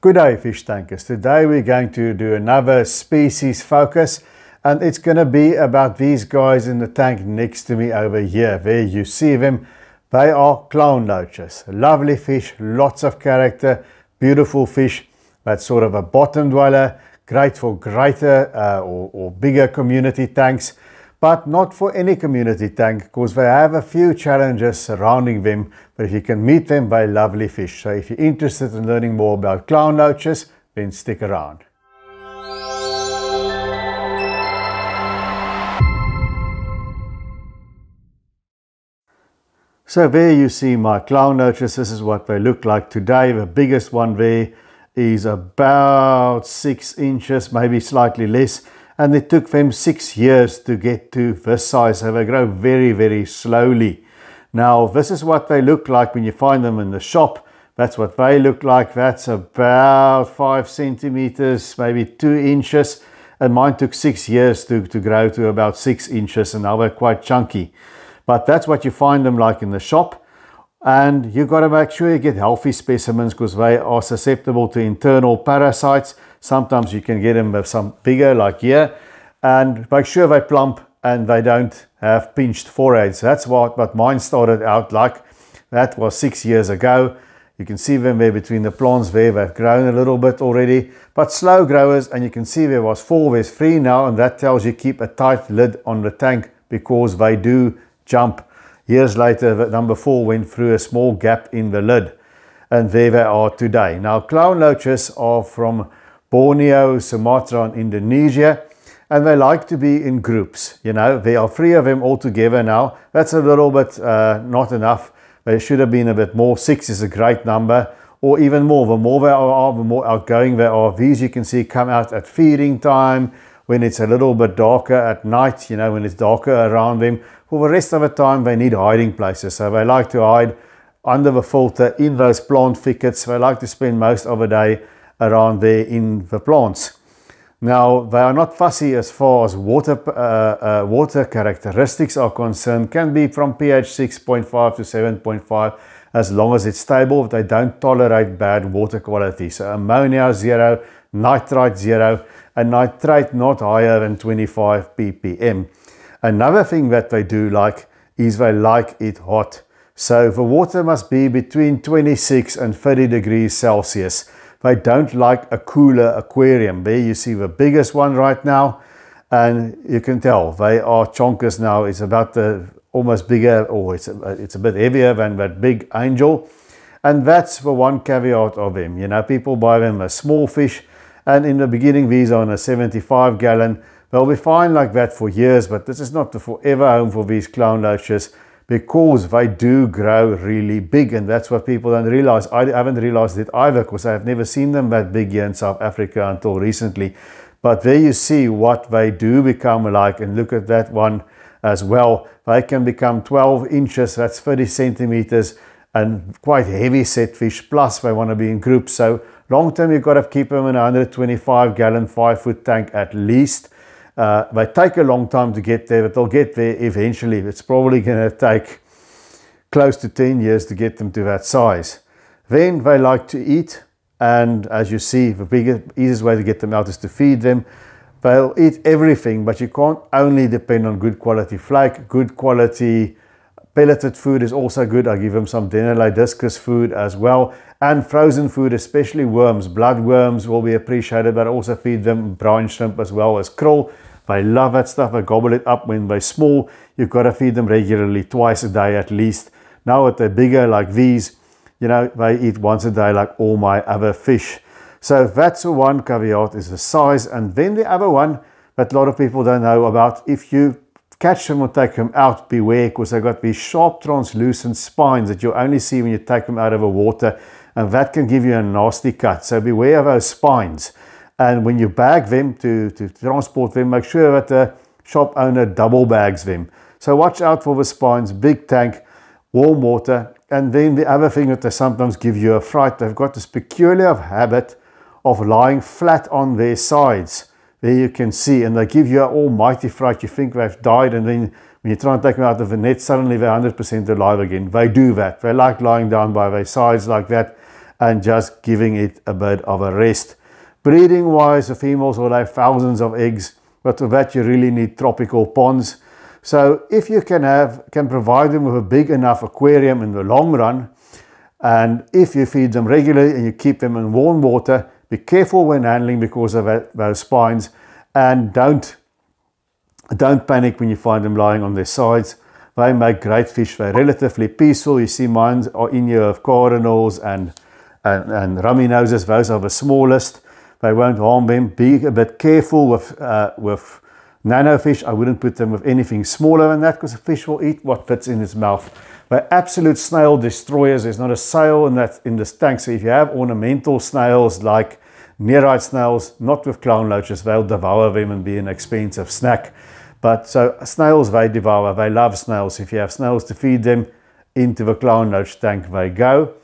Good day, fish tankers. Today we're going to do another species focus, and it's going to be about these guys in the tank next to me over here. There you see them. They are clown loaches. Lovely fish, lots of character, beautiful fish. That's sort of a bottom dweller, great for greater or bigger community tanks, but not for any community tank because they have a few challenges surrounding them. But if you can meet them, they're lovely fish. So if you're interested in learning more about clown loaches, then stick around. So there you see my clown loaches. This is what they look like today. The biggest one there is about 6 inches, maybe slightly less. And it took them 6 years to get to this size. So they grow very, very slowly. Now, this is what they look like when you find them in the shop. That's what they look like. That's about 5 centimeters, maybe 2 inches. And mine took 6 years to grow to about 6 inches. And now they're quite chunky. But that's what you find them like in the shop. And you've got to make sure you get healthy specimens because they are susceptible to internal parasites. Sometimes you can get them with some bigger like here. And make sure they plump and they don't have pinched foreheads. That's what mine started out like. That was 6 years ago. You can see them there between the plants there. They've grown a little bit already. But slow growers, and you can see there was 4, there's 3 now. And that tells you keep a tight lid on the tank because they do jump. Years later, number 4 went through a small gap in the lid. And there they are today. Now, clown loaches are from Borneo, Sumatra and Indonesia. And they like to be in groups. You know, there are 3 of them all together now. That's a little bit not enough. There should have been a bit more. 6 is a great number. Or even more. The more they are, the more outgoing they are. These you can see come out at feeding time. When it's a little bit darker at night, you know, when it's darker around them. For the rest of the time, they need hiding places. So they like to hide under the filter in those plant thickets. They like to spend most of the day around there in the plants. Now, they are not fussy as far as water characteristics are concerned. Can be from pH 6.5 to 7.5 as long as it's stable. They don't tolerate bad water quality. So ammonia 0, nitrite 0, and nitrate not higher than 25 ppm. Another thing that they do like is they like it hot. So the water must be between 26 and 30 degrees Celsius. They don't like a cooler aquarium. There you see the biggest one right now. And you can tell they are chonkers now. It's about almost bigger, or it's a bit heavier than that big angel. And that's the one caveat of them. You know, people buy them as small fish. And in the beginning, these are in a 75 gallon. They'll be fine like that for years, but this is not the forever home for these clown loaches because they do grow really big, and that's what people don't realize. I haven't realized it either because I've never seen them that big here in South Africa until recently. But there you see what they do become like, and look at that one as well. They can become 12 inches, that's 30 centimeters, and quite heavy set fish, plus they want to be in groups. So long term, you've got to keep them in a 125 gallon, 5-foot tank at least. They take a long time to get there, but they'll get there eventually. It's probably going to take close to 10 years to get them to that size. Then they like to eat, and as you see, the easiest way to get them out is to feed them. They'll eat everything, but you can't only depend on good quality flake. Good quality pelleted food is also good. I give them some Denelei discus food as well, and frozen food, especially worms. Bloodworms will be appreciated, but I also feed them brine shrimp as well as krill. They love that stuff. They gobble it up when they're small. You've got to feed them regularly, twice a day at least. Now that they're bigger like these, you know, they eat once a day like all my other fish. So that's the one caveat, is the size. And then the other one that a lot of people don't know about, if you catch them or take them out, beware, because they've got these sharp translucent spines that you only see when you take them out of the water, and that can give you a nasty cut. So beware of those spines. And when you bag them to transport them, make sure that the shop owner double bags them. So watch out for the spines, big tank, warm water. And then the other thing that they sometimes give you a fright, they've got this peculiar habit of lying flat on their sides. There you can see, and they give you an almighty fright. You think they've died, and then when you try and take them out of the net, suddenly they're 100% alive again. They do that. They like lying down by their sides like that. and just giving it a bit of a rest. Breeding wise, the females will have thousands of eggs, but for that you really need tropical ponds. So if you can provide them with a big enough aquarium in the long run, and if you feed them regularly and you keep them in warm water, be careful when handling because of those spines, and don't panic when you find them lying on their sides. They make great fish. They're relatively peaceful. You see mine are in here of cardinals and rummy noses. Those are the smallest. They won't harm them. Be a bit careful with nano fish. I wouldn't put them with anything smaller than that because the fish will eat what fits in its mouth. They're absolute snail destroyers. There's not a sail in this tank. So if you have ornamental snails like nearite snails, not with clown loaches, they'll devour them and be an expensive snack. But so snails they devour. They love snails. If you have snails to feed them, into the clown loach tank they go.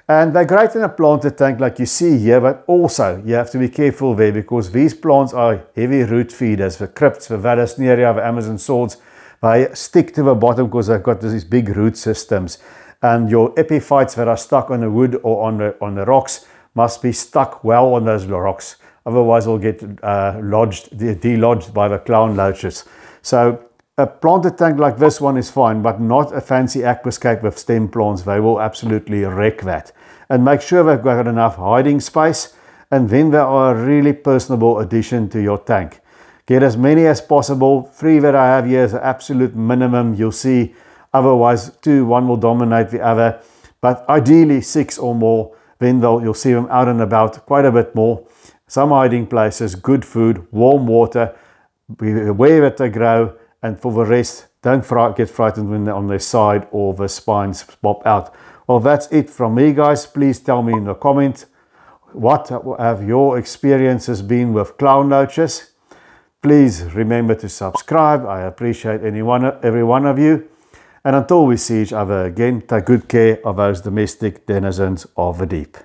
And they're great in a planted tank like you see here, but also you have to be careful there because these plants are heavy root feeders. The crypts, the Vallisneria, the Amazon swords, they stick to the bottom because they've got these big root systems. And your epiphytes that are stuck on the wood or on the rocks must be stuck well on those rocks. Otherwise they'll get delodged by the clown loaches. So a planted tank like this one is fine, but not a fancy aquascape with stem plants. They will absolutely wreck that. And make sure they've got enough hiding space, and then they are a really personable addition to your tank. Get as many as possible. 3 that I have here is the absolute minimum. You'll see otherwise 2, one will dominate the other, but ideally 6 or more. Then you'll see them out and about quite a bit more. Some hiding places, good food, warm water, be aware that they grow. And for the rest, don't get frightened when they're on their side or the spines pop out. Well, that's it from me, guys. Please tell me in the comments what have your experiences been with clown loaches. Please remember to subscribe. I appreciate every one of you. And until we see each other again, take good care of those domestic denizens of the deep.